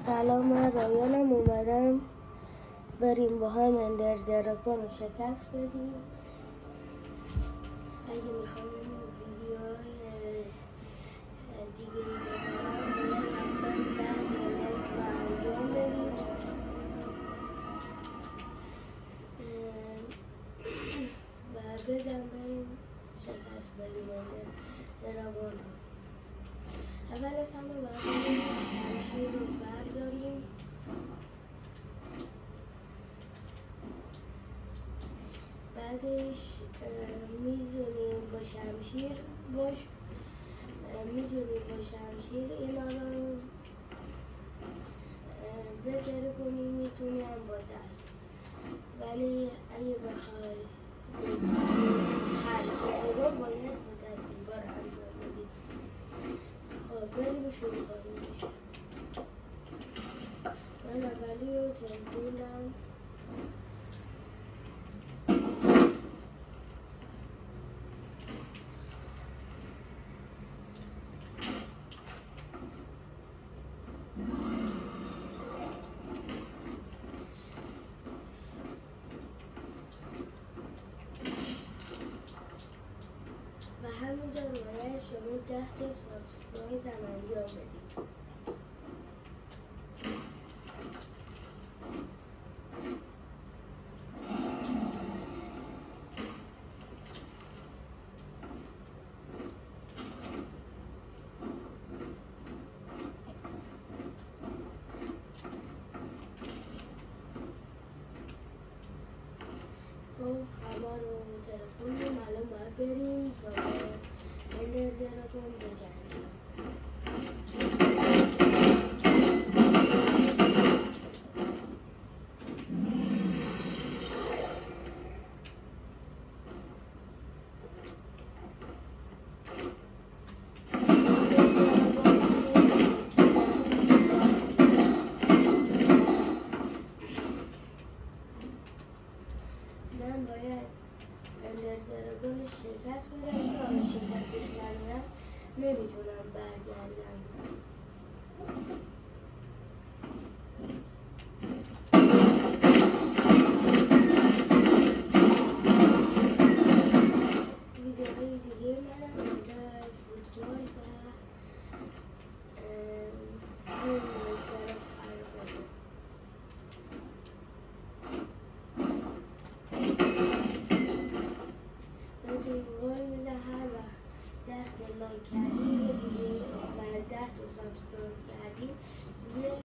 سلام، من رایانم. اومدم بریم با هم اندر دراگون رو شکست بدیم. اگه میخوایم ویدیوهای دیگه ببینم باید حتما 10 تا لایک رو انجام بدید و بزن بریم شکست بدیم اندر دراگون رو. اول از همه باید شمشیر رو برداریم. بعدش میتونیم با شمشیر اینا رو بتره کنیم، میتونیم با دست، ولی اگه بخوای هر کاری رو باید با دست این کار انجام بدیم. خب بریم شروع کنیم. من اولی رو تندونم. و همینجا باید شما 10 تا سابسکرایب هم انجام بدید. همه رو تلفنیم. الان باید بریم تا اندر دراگون بجنگیم.